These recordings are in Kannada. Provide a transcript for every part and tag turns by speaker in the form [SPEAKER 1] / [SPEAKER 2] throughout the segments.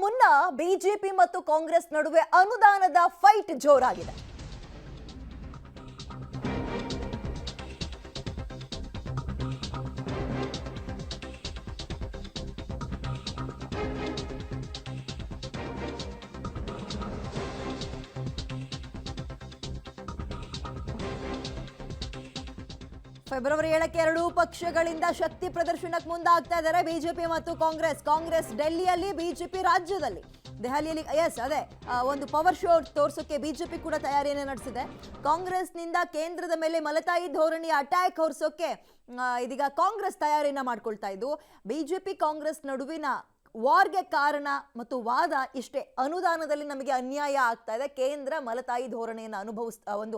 [SPEAKER 1] ಮುನ್ನ ಬಿಜೆಪಿ ಮತ್ತು ಕಾಂಗ್ರೆಸ್ ನಡುವೆ ಅನುದಾನದ ಫೈಟ್ ಜೋರಾಗಿದೆ. ಫೆಬ್ರವರಿ 7ಕ್ಕೆ ಎರಡೂ ಪಕ್ಷಗಳಿಂದ ಶಕ್ತಿ ಪ್ರದರ್ಶನಕ್ಕೆ ಮುಂದಾಗ್ತಾ ಇದ್ದಾರೆ ಬಿಜೆಪಿ ಮತ್ತು ಕಾಂಗ್ರೆಸ್ ಡೆಲ್ಲಿಯಲ್ಲಿ, ಬಿಜೆಪಿ ರಾಜ್ಯದಲ್ಲಿ. ದೆಹಲಿಯಲ್ಲಿ ಅದೇ ಒಂದು ಪವರ್ ಶೋ ತೋರಿಸೋಕೆ ಬಿಜೆಪಿ ಕೂಡ ತಯಾರಿಯನ್ನು ನಡೆಸಿದೆ. ಕಾಂಗ್ರೆಸ್ನಿಂದ ಕೇಂದ್ರದ ಮೇಲೆ ಮಲತಾಯಿ ಧೋರಣೆಯ ಅಟ್ಯಾಕ್ ಹೊರಿಸೋಕೆ ಇದೀಗ ಕಾಂಗ್ರೆಸ್ ತಯಾರಿಯನ್ನ ಮಾಡ್ಕೊಳ್ತಾ ಇದ್ದು, ಬಿಜೆಪಿ ಕಾಂಗ್ರೆಸ್ ನಡುವಿನ ವಾರ್ಗೆ ಕಾರಣ ಮತ್ತು ವಾದ ಇಷ್ಟೇ. ಅನುದಾನದಲ್ಲಿ ನಮಗೆ ಅನ್ಯಾಯ ಆಗ್ತಾ ಇದೆ, ಕೇಂದ್ರ ಮಲತಾಯಿ ಧೋರಣೆಯನ್ನು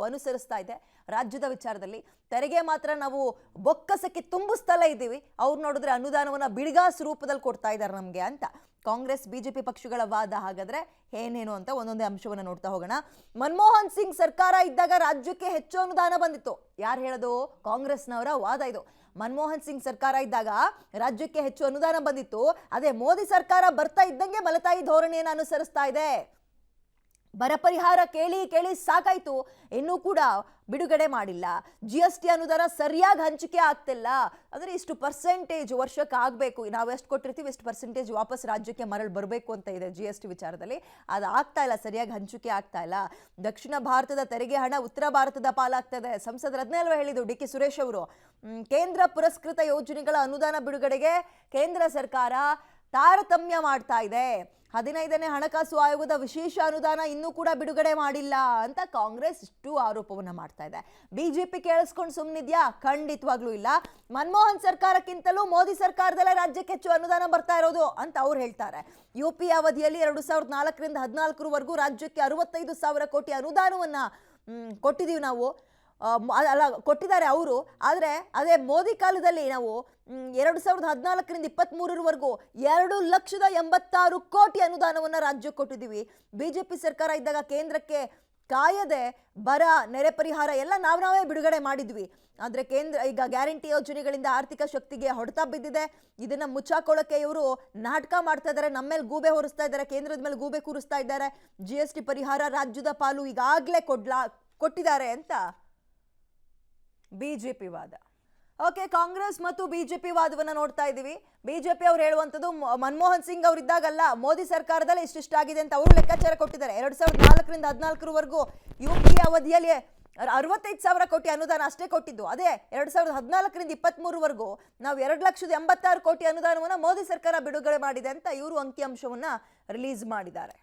[SPEAKER 1] ಅನುಸರಿಸ್ತಾ ಇದೆ ರಾಜ್ಯದ ವಿಚಾರದಲ್ಲಿ. ತೆರಿಗೆ ಮಾತ್ರ ನಾವು ಬೊಕ್ಕಸಕ್ಕೆ ತುಂಬಿಸ್ತಲೇ ಇದ್ದೀವಿ, ಅವ್ರು ನೋಡಿದ್ರೆ ಅನುದಾನವನ್ನ ಬಿಡಿಗಾಸು ರೂಪದಲ್ಲಿ ಕೊಡ್ತಾ ಇದ್ದಾರೆ ನಮಗೆ ಅಂತ ಕಾಂಗ್ರೆಸ್ ಬಿಜೆಪಿ ಪಕ್ಷಗಳ ವಾದ. ಹಾಗಾದ್ರೆ ಏನೇನು ಅಂತ ಒಂದೊಂದೇ ಅಂಶವನ್ನ ನೋಡ್ತಾ ಹೋಗೋಣ. ಮನಮೋಹನ್ ಸಿಂಗ್ ಸರ್ಕಾರ ಇದ್ದಾಗ ರಾಜ್ಯಕ್ಕೆ ಹೆಚ್ಚು ಅನುದಾನ ಬಂದಿತ್ತು. ಯಾರು ಹೇಳೋದು? ಕಾಂಗ್ರೆಸ್ನವರ ವಾದ ಇದು. ಮನಮೋಹನ್ ಸಿಂಗ್ ಸರ್ಕಾರ ಇದ್ದಾಗ ರಾಜ್ಯಕ್ಕೆ ಹೆಚ್ಚು ಅನುದಾನ ಬಂದಿತ್ತು, ಅದೇ ಮೋದಿ ಸರ್ಕಾರ ಬರ್ತಾ ಇದ್ದಂಗೆ ಮಲತಾಯಿ ಧೋರಣೆಯನ್ನು ಅನುಸರಿಸ್ತಾ ಇದೆ. ಬರ ಪರಿಹಾರ ಕೇಳಿ ಕೇಳಿ ಸಾಕಾಯ್ತು, ಇನ್ನೂ ಕೂಡ ಬಿಡುಗಡೆ ಮಾಡಿಲ್ಲ. GST ಅನುದಾನ ಸರಿಯಾಗಿ ಹಂಚಿಕೆ ಆಗ್ತಿಲ್ಲ. ಅಂದರೆ ಇಷ್ಟು ಪರ್ಸೆಂಟೇಜ್ ವರ್ಷಕ್ಕೆ ಆಗಬೇಕು, ನಾವು ಎಷ್ಟು ಕೊಟ್ಟಿರ್ತೀವಿ ಇಷ್ಟು ಪರ್ಸೆಂಟೇಜ್ ವಾಪಸ್ ರಾಜ್ಯಕ್ಕೆ ಮರಳಿ ಬರಬೇಕು ಅಂತ ಇದೆ GST ವಿಚಾರದಲ್ಲಿ. ಅದು ಆಗ್ತಾ ಇಲ್ಲ, ಸರಿಯಾಗಿ ಹಂಚಿಕೆ ಆಗ್ತಾ ಇಲ್ಲ. ದಕ್ಷಿಣ ಭಾರತದ ತೆರಿಗೆ ಹಣ ಉತ್ತರ ಭಾರತದ ಪಾಲಾಗ್ತಾ ಇದೆ. ಸಂಸದರು ಅದನ್ನೆಲ್ಲ ಹೇಳಿದ್ರು DK ಸುರೇಶ್ ಅವರು. ಕೇಂದ್ರ ಪುರಸ್ಕೃತ ಯೋಜನೆಗಳ ಅನುದಾನ ಬಿಡುಗಡೆಗೆ ಕೇಂದ್ರ ಸರ್ಕಾರ ತಾರತಮ್ಯ ಮಾಡ್ತಾ ಇದೆ. 15ನೇ ಹಣಕಾಸು ಆಯೋಗದ ವಿಶೇಷ ಅನುದಾನ ಇನ್ನೂ ಕೂಡ ಬಿಡುಗಡೆ ಮಾಡಿಲ್ಲ ಅಂತ ಕಾಂಗ್ರೆಸ್ ಇಷ್ಟು ಆರೋಪವನ್ನ ಮಾಡ್ತಾ ಇದೆ. ಬಿಜೆಪಿ ಕೇಳಿಸ್ಕೊಂಡು ಸುಮ್ಮನಿದ್ಯಾ? ಖಂಡಿತವಾಗ್ಲೂ ಇಲ್ಲ. ಮನಮೋಹನ್ ಸರ್ಕಾರಕ್ಕಿಂತಲೂ ಮೋದಿ ಸರ್ಕಾರದಲ್ಲೇ ರಾಜ್ಯಕ್ಕೆ ಹೆಚ್ಚು ಅನುದಾನ ಬರ್ತಾ ಇರೋದು ಅಂತ ಅವ್ರು ಹೇಳ್ತಾರೆ. UPA ಅವಧಿಯಲ್ಲಿ 2004ರಿಂದ 2014 ರಾಜ್ಯಕ್ಕೆ 65,000 ಕೋಟಿ ಅನುದಾನವನ್ನ ಕೊಟ್ಟಿದ್ದೀವಿ ನಾವು. ಕೊಟ್ಟಿದ್ದಾರೆ ಅವರು. ಆದರೆ ಅದೇ ಮೋದಿ ಕಾಲದಲ್ಲಿ ನಾವು 2014ರಿಂದ 2023 2,86,000 ಕೋಟಿ ಅನುದಾನವನ್ನು ರಾಜ್ಯಕ್ಕೆ ಕೊಟ್ಟಿದ್ದೀವಿ. ಬಿಜೆಪಿ ಸರ್ಕಾರ ಇದ್ದಾಗ ಕೇಂದ್ರಕ್ಕೆ ಕಾಯದೆ ಬರ, ನೆರೆ ಪರಿಹಾರ ಎಲ್ಲ ನಾವೇ ಬಿಡುಗಡೆ ಮಾಡಿದ್ವಿ. ಆದರೆ ಕೇಂದ್ರ ಈಗ ಗ್ಯಾರಂಟಿ ಯೋಜನೆಗಳಿಂದ ಆರ್ಥಿಕ ಶಕ್ತಿಗೆ ಹೊಡೆತ ಬಿದ್ದಿದೆ. ಇದನ್ನ ಮುಚ್ಚಾಕೊಳ್ಳೋಕೆ ಇವರು ನಾಟಕ ಮಾಡ್ತಾ ಇದ್ದಾರೆ, ನಮ್ಮ ಮೇಲೆ ಗೂಬೆ ಹೊರಿಸ್ತಾ ಇದ್ದಾರೆ, ಕೇಂದ್ರದ ಮೇಲೆ ಗೂಬೆ ಕೂರಿಸ್ತಾ ಇದ್ದಾರೆ. GST ಪರಿಹಾರ ರಾಜ್ಯದ ಪಾಲು ಈಗಾಗಲೇ ಕೊಟ್ಟಿದ್ದಾರೆ ಅಂತ ಬಿಜೆಪಿ ವಾದ. ಓಕೆ, ಕಾಂಗ್ರೆಸ್ ಮತ್ತು ಬಿಜೆಪಿ ವಾದವನ್ನ ನೋಡ್ತಾ ಇದ್ದೀವಿ. ಬಿಜೆಪಿ ಅವ್ರು ಹೇಳುವಂಥದ್ದು ಮನಮೋಹನ್ ಸಿಂಗ್ ಅವ್ರು ಇದ್ದಾಗಲ್ಲ ಮೋದಿ ಸರ್ಕಾರದಲ್ಲಿ ಇಷ್ಟಿಷ್ಟಾಗಿದೆ ಅಂತ ಅವರು ಲೆಕ್ಕಾಚಾರ ಕೊಟ್ಟಿದ್ದಾರೆ. 2004ರಿಂದ 2014 UPA ಅವಧಿಯಲ್ಲಿ 65,000 ಕೋಟಿ ಅನುದಾನ ಅಷ್ಟೇ ಕೊಟ್ಟಿದ್ದು. ಅದೇ 2014ರಿಂದ 2023 ನಾವು 2,86,000 ಕೋಟಿ ಅನುದಾನವನ್ನ ಮೋದಿ ಸರ್ಕಾರ ಬಿಡುಗಡೆ ಮಾಡಿದೆ ಅಂತ ಇವರು ಅಂಕಿಅಂಶವನ್ನ ರಿಲೀಸ್ ಮಾಡಿದ್ದಾರೆ.